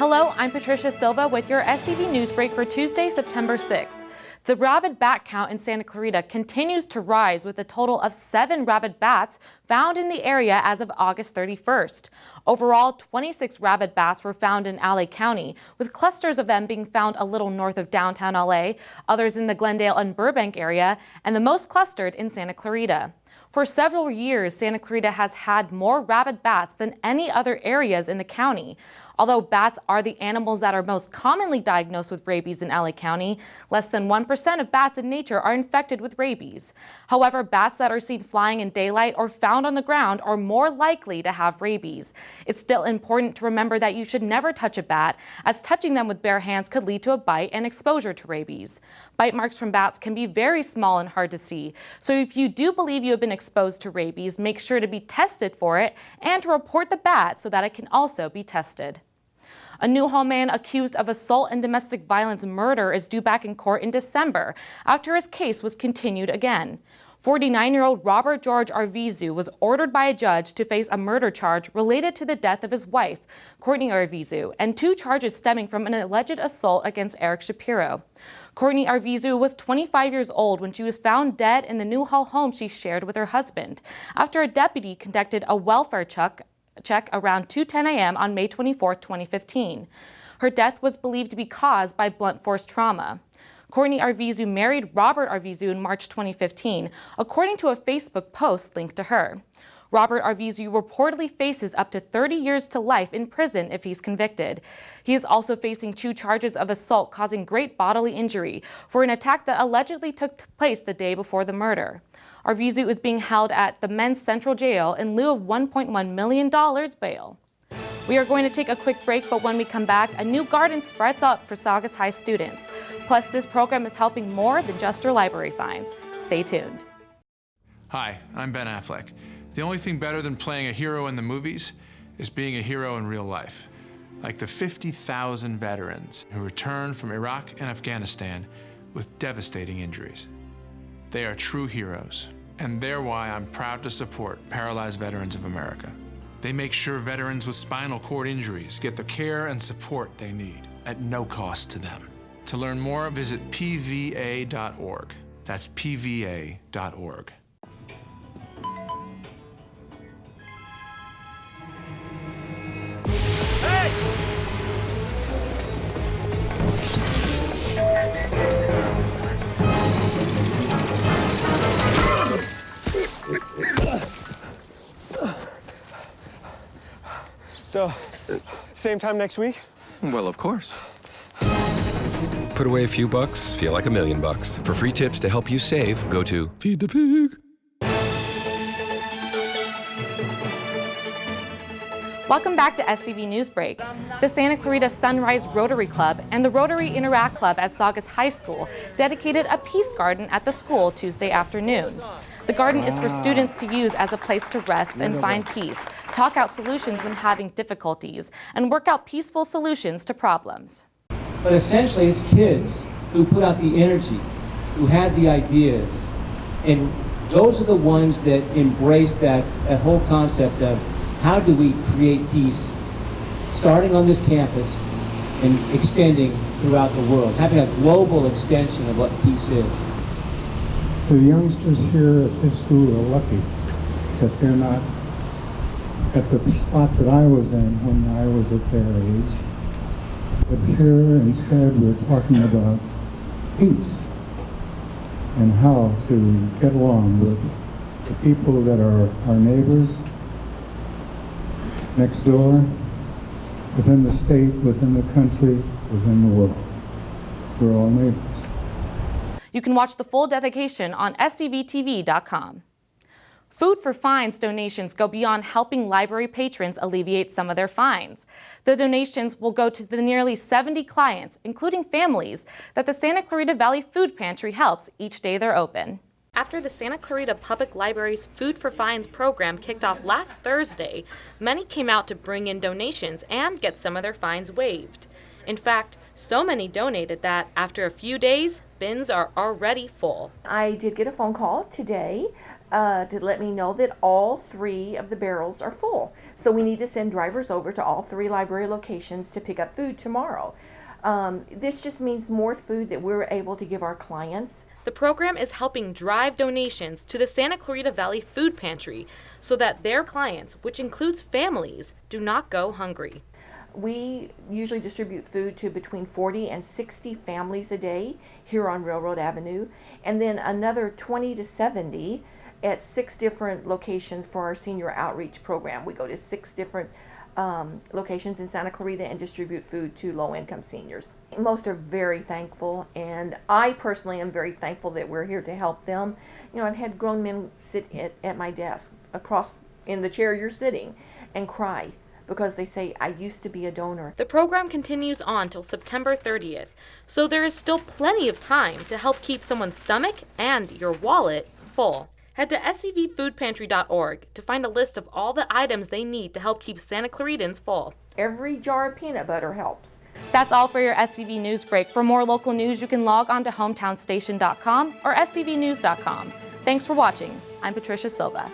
Hello, I'm Patricia Silva with your SCV NewsBreak for Tuesday, September 6th. The rabid bat count in Santa Clarita continues to rise with a total of 7 rabid bats found in the area as of August 31st. Overall, 26 rabid bats were found in LA County, with clusters of them being found a little north of downtown LA, others in the Glendale and Burbank area, and the most clustered in Santa Clarita. For several years, Santa Clarita has had more rabid bats than any other areas in the county. Although bats are the animals that are most commonly diagnosed with rabies in LA County, less than 1% of bats in nature are infected with rabies. However, bats that are seen flying in daylight or found on the ground are more likely to have rabies. It's still important to remember that you should never touch a bat, as touching them with bare hands could lead to a bite and exposure to rabies. Bite marks from bats can be very small and hard to see, so if you do believe you have been exposed to rabies, make sure to be tested for it and to report the bat so that it can also be tested. A Newhall man accused of assault and domestic violence murder is due back in court in December after his case was continued again. 49-year-old Robert George Arvizu was ordered by a judge to face a murder charge related to the death of his wife, Courtney Arvizu, and 2 charges stemming from an alleged assault against Eric Shapiro. Courtney Arvizu was 25 years old when she was found dead in the Newhall home she shared with her husband after a deputy conducted a welfare check around 2:10 a.m. on May 24, 2015. Her death was believed to be caused by blunt force trauma. Courtney Arvizu married Robert Arvizu in March 2015, according to a Facebook post linked to her. Robert Arvizu reportedly faces up to 30 years to life in prison if he's convicted. He is also facing 2 charges of assault causing great bodily injury for an attack that allegedly took place the day before the murder. Arvizu is being held at the Men's Central Jail in lieu of $1.1 million bail. We are going to take a quick break, but when we come back, a new garden spreads up for Saugus High students. Plus, this program is helping more than just your library fines. Stay tuned. Hi, I'm Ben Affleck. The only thing better than playing a hero in the movies is being a hero in real life. Like the 50,000 veterans who returned from Iraq and Afghanistan with devastating injuries. They are true heroes, and they're why I'm proud to support Paralyzed Veterans of America. They make sure veterans with spinal cord injuries get the care and support they need at no cost to them. To learn more, visit pva.org. That's pva.org. So, same time next week? Well, of course. Put away a few bucks, feel like $1 million. For free tips to help you save, go to Feed the Pig. Welcome back to SCV NewsBreak. The Santa Clarita Sunrise Rotary Club and the Rotary Interact Club at Saugus High School dedicated a peace garden at the school Tuesday afternoon. The garden is for students to use as a place to rest and find peace, talk out solutions when having difficulties, and work out peaceful solutions to problems. But essentially, it's kids who put out the energy, who had the ideas, and those are the ones that embrace that whole concept of how do we create peace, starting on this campus and extending throughout the world, having a global extension of what peace is. The youngsters here at this school are lucky that they're not at the spot that I was in when I was at their age. But here instead we're talking about peace and how to get along with the people that are our neighbors next door, within the state, within the country, within the world. We're all neighbors. You can watch the full dedication on scvtv.com. Food for Fines donations go beyond helping library patrons alleviate some of their fines. The donations will go to the nearly 70 clients, including families, that the Santa Clarita Valley Food Pantry helps each day they're open. After the Santa Clarita Public Library's Food for Fines program kicked off last Thursday, many came out to bring in donations and get some of their fines waived. In fact, so many donated that after a few days, bins are already full. I did get a phone call today to let me know that all 3 of the barrels are full. So we need to send drivers over to all 3 library locations to pick up food tomorrow. This just means more food that we're able to give our clients. The program is helping drive donations to the Santa Clarita Valley Food Pantry so that their clients, which includes families, do not go hungry. We usually distribute food to between 40 and 60 families a day here on Railroad Avenue, and then another 20 to 70 at 6 different locations for our senior outreach program. We go to 6 different locations in Santa Clarita and distribute food to low-income seniors. Most are very thankful, and I personally am very thankful that we're here to help them. You know, I've had grown men sit at my desk across in the chair you're sitting and cry because they say, I used to be a donor. The program continues on till September 30th, so there is still plenty of time to help keep someone's stomach and your wallet full. Head to scvfoodpantry.org to find a list of all the items they need to help keep Santa Claritans full. Every jar of peanut butter helps. That's all for your SCV News Break. For more local news, you can log on to hometownstation.com or scvnews.com. Thanks for watching. I'm Patricia Silva.